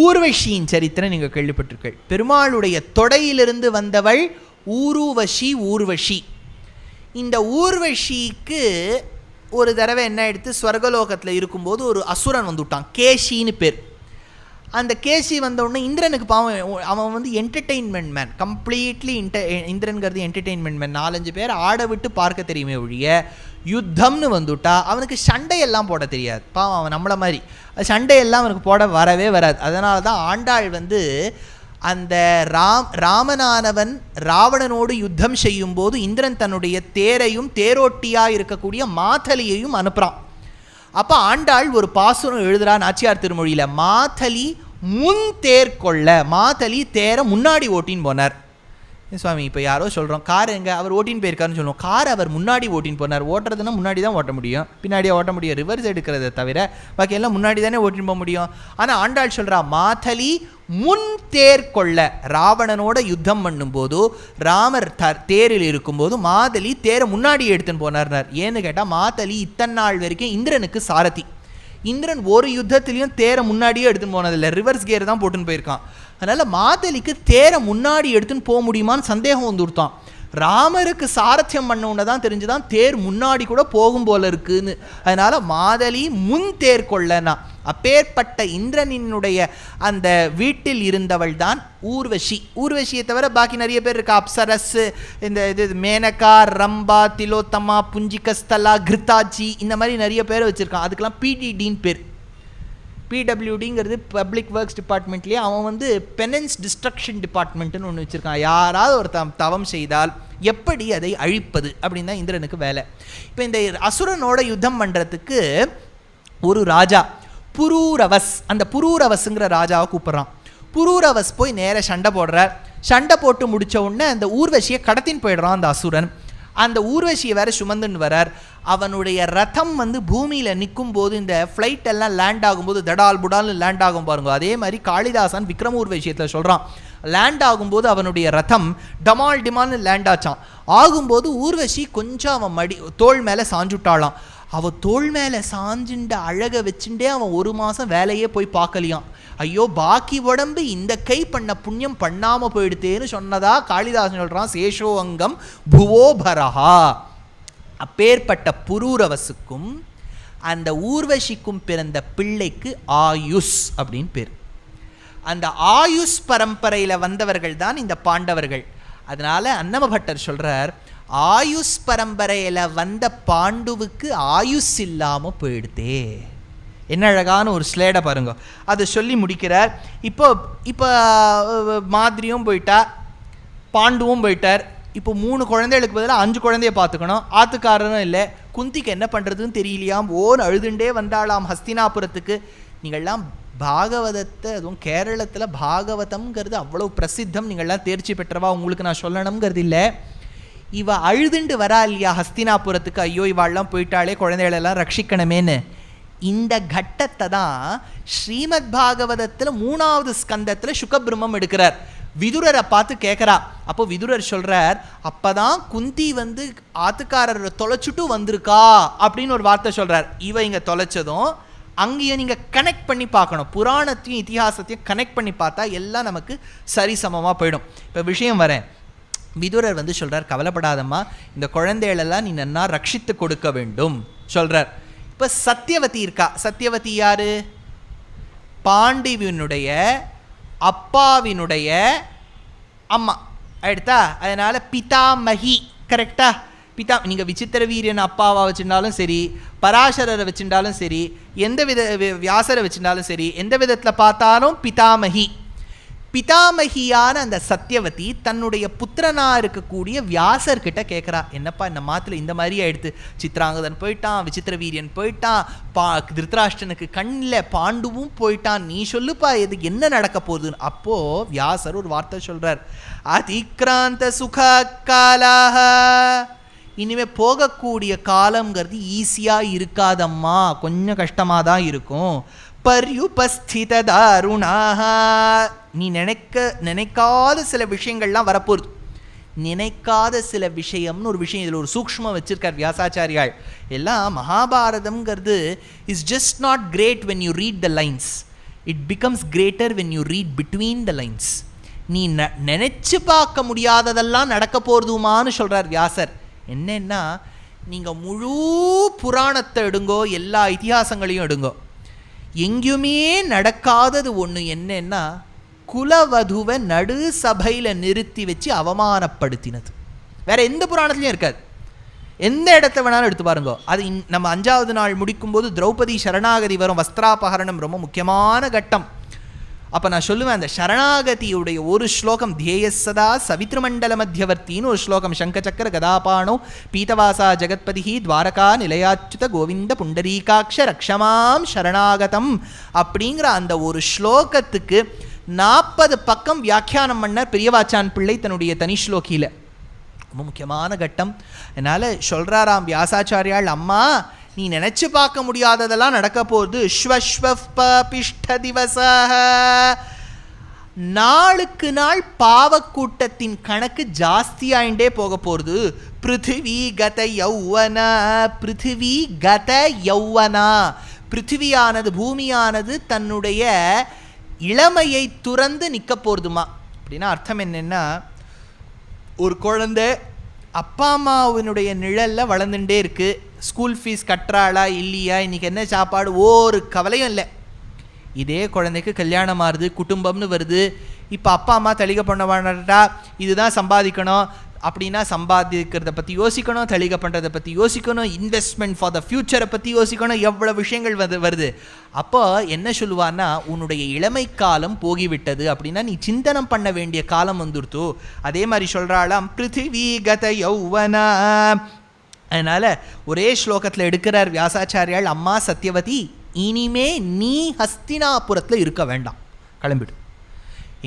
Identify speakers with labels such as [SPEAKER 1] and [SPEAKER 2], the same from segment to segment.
[SPEAKER 1] ஊர்வஷியின் சரித்திரம் நீங்கள் கேள்விப்பட்டிருக்கள். பெருமாளுடைய தொடையிலிருந்து வந்தவள் ஊருவஷி. ஊர்வஷி இந்த ஊர்வஷிக்கு ஒரு தடவை என்ன எடுத்து ஸ்வர்கலோகத்தில் இருக்கும்போது ஒரு அசுரன் வந்துவிட்டான், கேஷின்னு பேர். அந்த கேசி வந்தவுடனே இந்திரனுக்கு பாவம், அவன் வந்து என்டர்டெயின்மெண்ட் மேன், கம்ப்ளீட்லி இந்திரன்கிறது என்டர்டெயின்மெண்ட் மேன். 4-5 பேர் ஆட விட்டு பார்க்க தெரியுமே ஒழிய யுத்தம்னு வந்துவிட்டா அவனுக்கு சண்டையெல்லாம் போட தெரியாது. பாவம், அவன் நம்மளை மாதிரி சண்டையெல்லாம் அவனுக்கு போட வரவே வராது. அதனால தான் ஆண்டாள் வந்து அந்த ராமனானவன் ராவணனோடு யுத்தம் செய்யும்போது இந்திரன் தன்னுடைய தேரையும் தேரோட்டியாக இருக்கக்கூடிய மாதலியையும் அனுப்புகிறான். அப்போ ஆண்டாள் ஒரு பாசுரம் எழுதுறா நாச்சியார் திருமொழியில், மாதலி முன் தேர் கொள்ள. மாதலி தேரை முன்னாடி ஓட்டின்னு போனார். சுவாமி இப்போ யாரோ சொல்கிறோம் கார் எங்கே, அவர் ஓட்டின்னு போயிருக்காருன்னு சொல்லுவோம். கார் அவர் முன்னாடி ஓட்டின்னு போனார். ஓட்டுறதுன்னா முன்னாடி தான் ஓட்ட முடியும், பின்னாடியே ஓட்ட முடியும். ரிவர்ஸ் எடுக்கிறத தவிர பாக்கி எல்லாம் முன்னாடி தானே ஓட்டின்னு போக முடியும். ஆனால் ஆண்டாள் சொல்கிறா மாதலி முன் தேர் கொள்ள. ராவணனோட யுத்தம் பண்ணும்போது ராமர் தேரில் இருக்கும்போது மாதலி தேரை முன்னாடி எடுத்துன்னு போனார்னார். ஏன்னு கேட்டால் மாதலி இத்தனை நாள் வரைக்கும் இந்திரனுக்கு சாரதி. இந்திரன் ஒரு யுத்தத்திலையும் தேரை முன்னாடியே எடுத்துன்னு போனதில்லை, ரிவர்ஸ் கியர் தான் போட்டுன்னு போயிருக்கான். அதனால் மாதலிக்கு தேரை முன்னாடி எடுத்துன்னு போக முடியுமான்னு சந்தேகம் வந்துடுத்தான். ராமருக்கு சாரத்தியம் பண்ணவுன்னு தான் தெரிஞ்சுதான் தேர் முன்னாடி கூட போகும் போல இருக்குன்னு. அதனால் மாதலி முன் தேர் கொள்ளனா. அப்பேற்பட்ட இந்திரனினுடைய அந்த வீட்டில் இருந்தவள் தான் ஊர்வஷி. ஊர்வஷியை தவிர பாக்கி நிறைய பேர் இருக்கா. அப்சரஸ், இந்த இது மேனகா, ரம்பா, திலோத்தமா, புஞ்சிகஸ்தலா, கிருத்தாச்சி, இந்த மாதிரி நிறைய பேர் வச்சுருக்கான். அதுக்கெல்லாம் பிடிடின்னு பேர். பிடபிள்யூடிங்கிறது பப்ளிக் ஒர்க்ஸ் டிபார்ட்மெண்ட்லேயே அவன் வந்து பெனன்ஸ் டிஸ்ட்ரக்ஷன் டிபார்ட்மெண்ட்டுன்னு ஒன்று வச்சுருக்கான். யாராவது ஒரு தவம் செய்தால் எப்படி அதை அழிப்பது அப்படின்னு தான் இந்திரனுக்கு வேலை. இப்போ இந்த அசுரனோட யுத்தம் பண்ணுறதுக்கு ஒரு ராஜா புரூரவஸ், அந்த புரூரவஸுங்கிற ராஜாவை கூப்பிட்றான். புரூரவஸ் போய் நேர சண்டை போடுறார். சண்டை போட்டு முடித்த உடனே அந்த ஊர்வசியை கடத்தின்னு போயிடுறான் அந்த அசுரன். அந்த ஊர்வசியை வேற சுமந்துன்னு வரார். அவனுடைய ரதம் வந்து பூமியில் நிற்கும் போது இந்த ஃப்ளைட் எல்லாம் லேண்ட் ஆகும்போது தடால் புடால்னு லேண்ட் ஆகும் பாருங்க. அதே மாதிரி காளிதாசன் விக்ரமூர்வசியத்தில் சொல்கிறான், லேண்ட் ஆகும்போது அவனுடைய ரதம் டமால் டிமால்னு லேண்ட் ஆச்சான். ஆகும்போது ஊர்வசி கொஞ்சம் அவன் தோள் மேலே சாஞ்சுட்டாளாம். அவள் தோள் மேலே சாஞ்சுண்ட அழகை வச்சுட்டே அவன் 1 மாதம் வேலையே போய் பார்க்கலையாம். ஐயோ பாக்கி உடம்பு இந்த கை பண்ண புண்ணியம் பண்ணாமல் போயிடுத்தேன்னு சொன்னதா காளிதாசன் சொல்கிறான். சேஷோ அங்கம் புவோபரஹா. அப்பேற்பட்ட புரூரவசுக்கும் அந்த ஊர்வசிக்கும் பிறந்த பிள்ளைக்கு ஆயுஷ் அப்படின்னு பேர். அந்த ஆயுஷ் பரம்பரையில் வந்தவர்கள் தான் இந்த பாண்டவர்கள். அதனால் அன்னமபட்டர் சொல்கிறார், ஆயுஷ் பரம்பரையில் வந்த பாண்டுவுக்கு ஆயுஷ் இல்லாமல் போயிடுதே. என்ன அழகான ஒரு ஸ்லேடை பாருங்க. அதை சொல்லி முடிக்கிறார். இப்போ மாதிரியும் போயிட்டா, பாண்டுவும் போயிட்டார். இப்போ 3 குழந்தைகளுக்கு பதிலாக 5 குழந்தைய பார்த்துக்கணும். ஆத்துக்காரரும் இல்லை. குந்திக்கு என்ன பண்ணுறதுன்னு தெரியலையாம். அழுதுண்டே வந்தாளாம் ஹஸ்தினாபுரத்துக்கு. நீங்கள்லாம் பாகவதத்தை, அதுவும் கேரளத்தில் பாகவதம்ங்கிறது அவ்வளோ பிரசித்தம், நீங்கள்லாம் தேர்ச்சி பெற்றவா, உங்களுக்கு நான் சொல்லணுங்கிறது இல்லை. இவ அழுதுண்டு வரா இல்லையா ஹஸ்தினாபுரத்துக்கு, ஐயோ இவாள்லாம் போயிட்டாலே குழந்தைகளெல்லாம் ரட்சிக்கணுமேன்னு. இந்த கட்டத்தை தான் ஸ்ரீமத் பாகவதத்தில் 3வது ஸ்கந்தத்தில் சுகபிரம்மம் எடுக்கிறார். விதுரரை பார்த்து கேட்குறா. அப்போ விதுரர் சொல்கிறார், அப்போ தான் குந்தி வந்து ஆத்துக்காரரை தொலைச்சுட்டு வந்திருக்கா அப்படின்னு ஒரு வார்த்தை சொல்கிறார். இவ இங்கே தொலைச்சதும் அங்கேயும் நீங்கள் கனெக்ட் பண்ணி பார்க்கணும். புராணத்தையும் இதிகாசத்தையும் கனெக்ட் பண்ணி பார்த்தா எல்லாம் நமக்கு சரிசமமாக போயிடும். இப்போ விஷயம் வரேன். விதுரர் வந்து சொல்கிறார், கவலைப்படாதம்மா, இந்த குழந்தைகளெல்லாம் நீ நன்னா ரட்சித்து கொடுக்க வேண்டும் சொல்கிறார். இப்போ சத்தியவதி இருக்கா. சத்தியவதி யாரு? பாண்டிவினுடைய அப்பாவினுடைய அம்மா எடுத்தா. அதனால் பிதாமகி. கரெக்டா? நீங்கள் விசித்திர வீரியன் அப்பாவா வச்சுருந்தாலும் சரி, பராசரரை வச்சுருந்தாலும் சரி, எந்த வித வியாசரை வச்சுருந்தாலும் சரி, எந்த விதத்தில் பார்த்தாலும் பிதாமகி. பிதாமகியான அந்த சத்தியவதி தன்னுடைய புத்திரனாக இருக்கக்கூடிய வியாசர்கிட்ட கேட்குறா, என்னப்பா இந்த மாத்தில் இந்த மாதிரி ஆயிடுத்து, சித்ராங்கதன் போயிட்டான், விசித்திர வீரியன் போயிட்டான், திருத்தராஷ்டிரனுக்கு கண்ணில் பாண்டுவும் போயிட்டான், நீ சொல்லுப்பா இது என்ன நடக்க போகுதுன்னு. அப்போது வியாசர் ஒரு வார்த்தை சொல்கிறார், அதிக்ராந்த சுக காலாக, இனிமேல் போகக்கூடிய காலங்கிறது ஈஸியாக இருக்காதம்மா, கொஞ்சம் கஷ்டமாக தான் இருக்கும். பர்யுபஸ்தித தாருணாக, நீ நினைக்காத சில விஷயங்கள்லாம் வரப்போகுது. நினைக்காத சில விஷயம்னு ஒரு விஷயம் இதில் ஒரு சூக்ஷ்மம் வச்சிருக்கார் வியாசாச்சாரியால். எல்லாம் மகாபாரதம்ங்கிறது is just not great when you read the lines. It becomes greater when you read between the lines. நீ நினச்சி பார்க்க முடியாததெல்லாம் நடக்க போகிறதுமான்னு சொல்கிறார் வியாசர். என்னன்னா, நீங்கள் முழு புராணத்தை எடுங்கோ, எல்லா இதிகாசங்களையும் எடுங்கோ, எங்கேயுமே நடக்காதது ஒன்று என்னன்னா, குலவதுவை நடு சபையில் நிறுத்தி வச்சு அவமானப்படுத்தினது. வேற எந்த புராணத்துலையும் இருக்காது. எந்த இடத்த வேணாலும் எடுத்து பாருங்க. அது நம்ம 5வது நாள் முடிக்கும்போது திரௌபதி சரணாகதி வரும். வஸ்திராபகரணம் ரொம்ப முக்கியமான கட்டம். அப்போ நான் சொல்லுவேன், அந்த சரணாகதியுடைய ஒரு ஸ்லோகம், தியேயசதா சவித்ருமண்டல மத்தியவர்த்தின்னு ஒரு ஸ்லோகம், சங்கச்சக்கர கதாபாணோ பீதவாசா ஜெகத்பதி துவாரகா நிலையாச்சுத கோவிந்த புண்டரீகாட்ச ரக்ஷமாம் சரணாகதம் அப்படிங்கிற அந்த ஒரு ஸ்லோகத்துக்கு 40 பக்கம் வியாக்கியானம் பண்ணார் பெரியவாச்சான் பிள்ளை தன்னுடைய தனி ஸ்லோகியில். ரொம்ப முக்கியமான கட்டம். அதனால் சொல்கிறாராம் வியாசாச்சாரியால், அம்மா நீ நினச்சி பார்க்க முடியாததெல்லாம் நடக்க போகுது. ஸ்வஸ்வபிஷ்ட திவச, நாளுக்கு நாள் பாவக்கூட்டத்தின் கணக்கு ஜாஸ்தியாயிண்டே போக போகிறது. பிருத்திவி கத யௌவனா, பிருத்திவி கத யௌவனா, பிருத்திவியானது பூமியானது தன்னுடைய இளமையை துறந்து நிற்க போகிறதுமா. அப்படின்னா அர்த்தம் என்னென்னா, ஒரு குழந்தை அப்பா அம்மாவினுடைய நிழலில் வளர்ந்துட்டே இருக்குது. ஸ்கூல் ஃபீஸ் கட்டுறாளா இல்லையா, இன்றைக்கி என்ன சாப்பாடு, ஒரு கவலையும் இல்லை. இதே குழந்தைக்கு கல்யாணம் ஆகுது, குடும்பம்னு வருது. இப்போ அப்பா அம்மா தளிகை பண்ண வேண்டாட்டா, இதுதான் சம்பாதிக்கணும் அப்படின்னா சம்பாதிக்கிறத பற்றி யோசிக்கணும், தளிகை பண்ணுறதை பற்றி யோசிக்கணும், இன்வெஸ்ட்மெண்ட் ஃபார் த ஃப்யூச்சரை பற்றி யோசிக்கணும், எவ்வளோ விஷயங்கள் வருது. அப்போ என்ன சொல்லுவான்னா, உன்னுடைய இளமை காலம் போகிவிட்டது அப்படின்னா நீ சிந்தனம் பண்ண வேண்டிய காலம் வந்துடுத்து. அதே மாதிரி சொல்கிறாளாம், பிருத்திவி கத யௌவனா. அதனால் ஒரே ஸ்லோகத்தில் எடுக்கிறார் வியாசாச்சாரியால், அம்மா சத்யவதி, இனிமே நீ ஹஸ்தினாபுரத்தில் இருக்க வேண்டாம், கிளம்பிடு.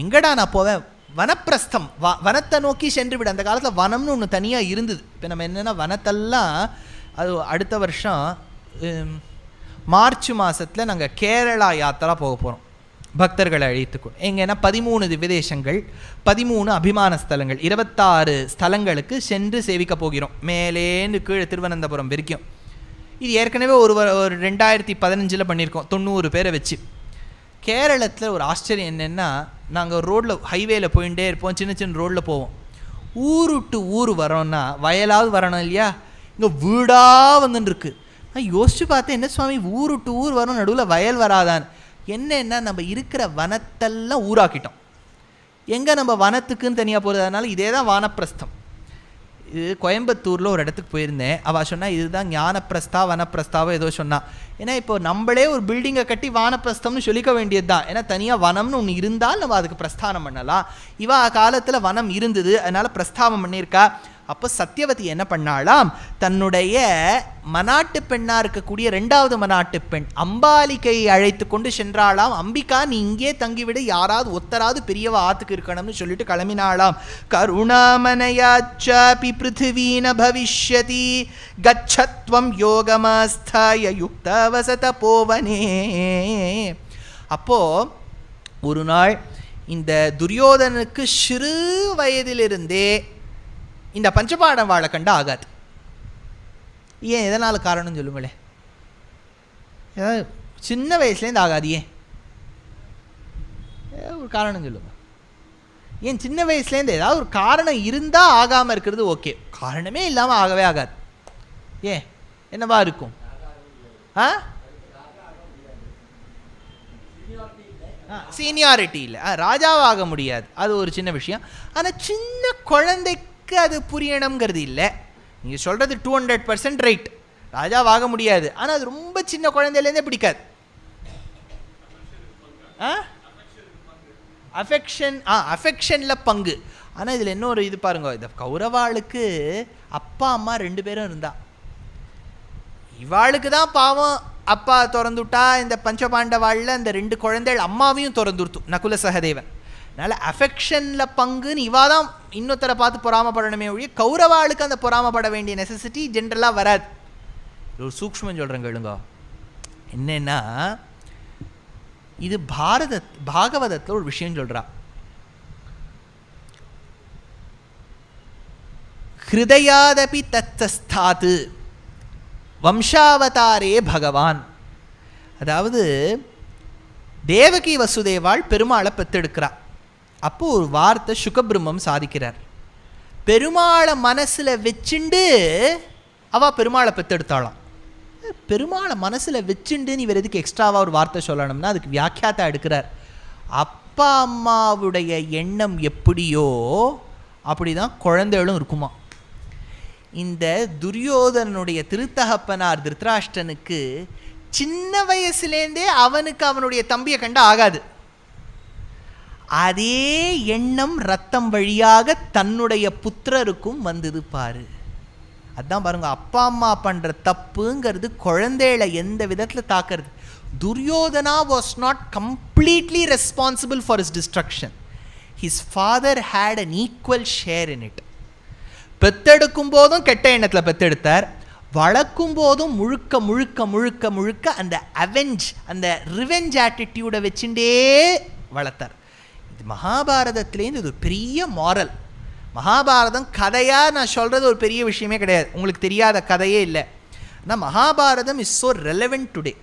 [SPEAKER 1] எங்கடா நான் போவேன்? வனப்பிரஸ்தம், வனத்தை நோக்கி சென்று விடு. அந்த காலத்தில் வனம்னு ஒன்று தனியாக இருந்தது. இப்போ நம்ம என்னென்னா, வனத்தெல்லாம் அது அடுத்த வருஷம் மார்ச் மாதத்தில் நாங்கள் கேரளா யாத்திரா போக போகிறோம், பக்தர்களை அழைத்துக்கொண்டு. எங்கன்னா 13 திவ்யதேசங்கள், 13 அபிமான ஸ்தலங்கள், 26 ஸ்தலங்களுக்கு சென்று சேவிக்க போகிறோம். மேலேந்து கீழே திருவனந்தபுரம் வரைக்கும். இது ஏற்கனவே ஒரு 2015 பண்ணியிருக்கோம், 90 பேரை வச்சு. கேரளத்தில் ஒரு ஆச்சரியம் என்னென்னா, நாங்கள் ரோட்டில் ஹைவேயில் போயிட்டே இருப்போம், சின்ன சின்ன ரோட்டில் போவோம். ஊர் விட்டு ஊர் வரோன்னா வயலாவது வரணும் இல்லையா, இங்கே வீடாக வந்துட்டுருக்கு. நான் யோசிச்சு பார்த்தேன், என்ன சுவாமி ஊர் விட்டு ஊர் வரோம், நடுவில் வயல் வராதான். என்னென்னா, நம்ம இருக்கிற வனத்தெல்லாம் ஊராக்கிட்டோம். எங்கே நம்ம வனத்துக்குன்னு தனியாக போகிறது? அதனால் இதே தான் வானப்பிரஸ்தம். இது கோயம்புத்தூரில் ஒரு இடத்துக்கு போயிருந்தேன். அவள் சொன்னால் இதுதான் ஞானப்பிரஸ்தா வனப்பிரஸ்தாவோ ஏதோ சொன்னான். ஏன்னா இப்போ நம்மளே ஒரு பில்டிங்கை கட்டி வானப்பிரஸ்தம்னு சொல்லிக்க வேண்டியது தான். ஏன்னா தனியாக வனம்னு ஒன்று இருந்தால் நம்ம அதுக்கு பிரஸ்தானம் பண்ணலாம். இவா காலத்தில் வனம் இருந்தது, அதனால் பிரஸ்தாபம் பண்ணியிருக்கா. அப்போ சத்யவதி என்ன பண்ணாலாம், தன்னுடைய மனாட்டு பெண்ணாக இருக்கக்கூடிய 2வது மனாட்டு பெண் அம்பாலிகையை அழைத்து கொண்டு சென்றாளாம். அம்பிகா நீ இங்கே தங்கிவிடு, யாராவது ஒத்தராது பெரியவ ஆத்துக்கு இருக்கணும்னு சொல்லிட்டு கிளம்பினாளாம். கருணாமனயாச்சாபி பிருத்திவீன பவிஷ்யதி கச்சத்வம் யோகமாஸ்தாய யுக்த வசத போவனே. அப்போ ஒரு நாள் இந்த துரியோதனுக்கு சிறு வயதிலிருந்தே இந்த பஞ்சபாண்டம் வாழை கண்டு ஆகாது. ஏன், எதனால் காரணம்னு சொல்லுங்களேன். ஏதாவது சின்ன வயசுலேருந்து ஆகாது, ஏன் ஒரு காரணம் சொல்லுங்க. ஏன் சின்ன வயசுலேருந்து ஏதாவது ஒரு காரணம் இருந்தால் ஆகாமல் இருக்கிறது ஓகே, காரணமே இல்லாமல் ஆகவே ஆகாது. ஏன், என்னவா இருக்கும்? சீனியாரிட்டி இல்லை, ராஜாவாக முடியாது, அது ஒரு சின்ன விஷயம். ஆனால் சின்ன குழந்தைக்கு அது புரியணுங்கிறது இல்லை. நீங்கள் சொல்கிறது 200% ரைட், ராஜாவாக முடியாது. ஆனால் அது ரொம்ப சின்ன குழந்தையிலேருந்தே பிடிக்காது. அஃபெக்ஷனில் பங்கு. ஆனால் இதில் இன்னொரு இது பாருங்க, இந்த கௌரவாளுக்கு அப்பா அம்மா 2 பேரும் இருந்தா, இவாளுக்கு தான் பாவம் அப்பா திறந்துட்டா. இந்த பஞ்சபாண்டவாளில் இந்த 2 குழந்தைகள் அம்மாவையும் திறந்துடுத்து, நகுல சகதேவன். அதனால் அஃபெக்ஷனில் பங்குன்னு இவா தான் இன்னொருத்தரை பார்த்து பொறாமப்படணுமே ஒழிய கௌரவாளுக்கு அந்த பொறாமப்பட வேண்டிய நெசசிட்டி ஜென்ரலாக வராது. ஒரு சூக்ஷ்மம் சொல்கிறேன் கேளுங்க. என்னன்னா, இது பாகவதத்தில் ஒரு விஷயம் சொல்கிறா. ஹிருதயாதபி தத்தஸ்தாத்து வம்சாவதாரே பகவான். அதாவது தேவகி வசுதேவாள் பெருமாளை பெத்தெடுக்கிறா. அப்போ ஒரு வார்த்தை சுகபிரம்மம் சாதிக்கிறார். பெருமாளை மனசில் வச்சுண்டு அவள் பெருமாளை பெத்தெடுத்தாளாம். பெருமாளை மனசில் வச்சுண்டு நீ வேறு எதுக்கு எக்ஸ்ட்ராவாக ஒரு வார்த்தை சொல்லணும்னா அதுக்கு வியாக்கியாத்தா எடுக்கிறார். அப்பா அம்மாவுடைய எண்ணம் எப்படியோ அப்படி தான் குழந்தைகளும் இருக்குமா. இந்த துரியோதனனுடைய திருத்தகப்பனார் திருத்தராஷ்டிரனுக்கு சின்ன வயசுலேருந்தே அவனுக்கு அவனுடைய தம்பியை கண்ட ஆகாது. அதே எண்ணம் ரத்தம் வழியாக தன்னுடைய புத்திரருக்கும் வந்தது பாரு. அதுதான் பாருங்க, அப்பா அம்மா பண்ணுற தப்புங்கிறது குழந்தைகளை எந்த விதத்தில் தாக்குறது. Duryodhana was not completely responsible for his destruction. His father had an equal share in it. பெத்தெடுக்கும் போதும் கெட்ட எண்ணத்தில் பெத்தெடுத்தார், வளர்க்கும் போதும் முழுக்க முழுக்க முழுக்க முழுக்க அந்த அந்த ரிவெஞ்ச் ஆட்டிடியூடை வச்சுட்டே வளர்த்தார். இது மகாபாரதத்துலேருந்து இது ஒரு பெரிய மாரல். மகாபாரதம் கதையாக நான் சொல்கிறது ஒரு பெரிய விஷயமே கிடையாது, உங்களுக்கு தெரியாத கதையே இல்லை. ஆனால் Mahabharatam is so relevant today.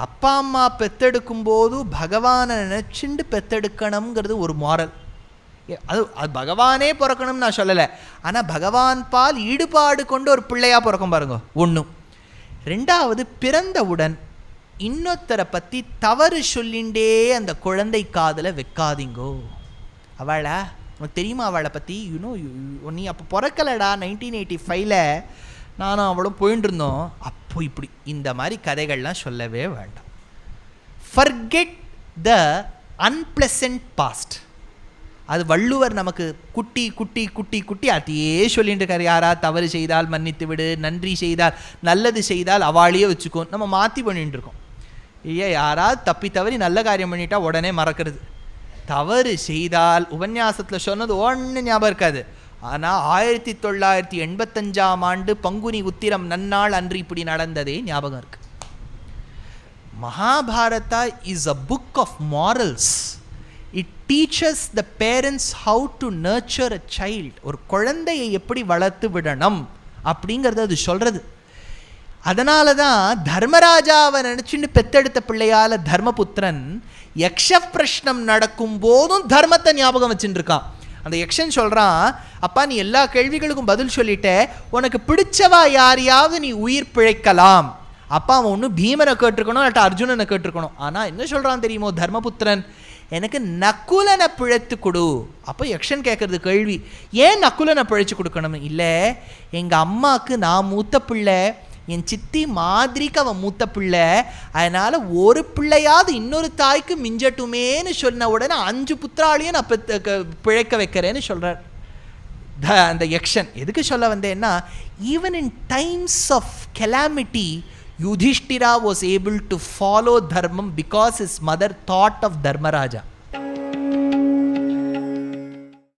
[SPEAKER 1] அப்பா அம்மா பெத்தெடுக்கும் போது பகவானை நினச்சிண்டு பெத்தெடுக்கணுங்கிறது ஒரு மாரல். அது பகவானே பிறக்கணும்னு நான் சொல்லலை, ஆனால் பகவான் பால் ஈடுபாடு கொண்டு ஒரு பிள்ளையாக பிறக்கும் பாருங்க ஒன்றும். ரெண்டாவது, பிறந்தவுடன் இன்னொருத்தரை பற்றி தவறு சொல்லிண்டே அந்த குழந்தை காதில் வைக்காதீங்கோ. அவளை உனக்கு தெரியுமா அவளை பற்றி, நீ அப்போ பிறக்கலடா 1985 நானும் அவளும் போயிட்டு இருந்தோம், அப்போ இப்படி இந்த மாதிரி கதைகள்லாம் சொல்லவே வேண்டாம். Forget the unpleasant past. அது வள்ளுவர் நமக்கு குட்டி குட்டி குட்டி குட்டி அதையே சொல்லிட்டு இருக்கார். யாராவது தவறு செய்தால் மன்னித்து விடு, நன்றி செய்தால் நல்லது செய்தால் அவளையே வச்சுக்கோ. நம்ம மாற்றி பண்ணிட்டு இருக்கோம். ஐயா, யாராவது தப்பி தவறி நல்ல காரியம் பண்ணிட்டா உடனே மறக்கிறது. தவறு செய்தால் உபன்யாசத்தில் சொன்னது ஒன்று ஞாபகம் இருக்காது, ஆனால் 1985 பங்குனி உத்திரம் நன்னாள் அன்று இப்படி நடந்ததே ஞாபகம் இருக்கு. Mahabharata is a book of morals. It teaches the parents how to nurture a child. ஒரு குழந்தையை எப்படி வளர்த்து விடணும் அப்படிங்கிறது அது சொல்கிறது. அதனால தான் தர்மராஜாவை நினச்சின்னு பெத்தெடுத்த பிள்ளையால் தர்மபுத்திரன் யக்ஷ பிரஷ்னம் நடக்கும் போதும் தர்மத்தை ஞாபகம் வச்சுட்டு இருக்கான். அந்த யக்ஷன் சொல்கிறான், அப்பா நீ எல்லா கேள்விகளுக்கும் பதில் சொல்லிட்ட, உனக்கு பிடிச்சவா யாரையாவது நீ உயிர் பிழைக்கலாம். அப்பா அவன் ஒன்று பீமனை கேட்டிருக்கணும் இல்லாட்டா அர்ஜுனனை கேட்டிருக்கணும். ஆனால் என்ன சொல்கிறான் தெரியுமோ தர்மபுத்திரன், எனக்கு நக்குலனை பிழைத்து கொடு. அப்போ யக்ஷன் கேட்குறது கேள்வி, ஏன் நக்குலனை பிழைச்சி கொடுக்கணும்? இல்லை, எங்கள் அம்மாவுக்கு நான் மூத்த பிள்ளை, என் சித்தி மாதிரிக்கு அவன் மூத்த பிள்ளை, அதனால் ஒரு பிள்ளையாவது இன்னொரு தாய்க்கு மிஞ்சட்டுமேன்னு சொன்ன உடனே 5 புத்திராலையும் நான் பிழைக்க வைக்கிறேன்னு சொல்கிறார் அந்த யக்ஷன். எதுக்கு சொல்ல வந்தேன்னா, even in times of calamity Yudhishthira was able to follow dharmam because his mother thought of Dharmaraja.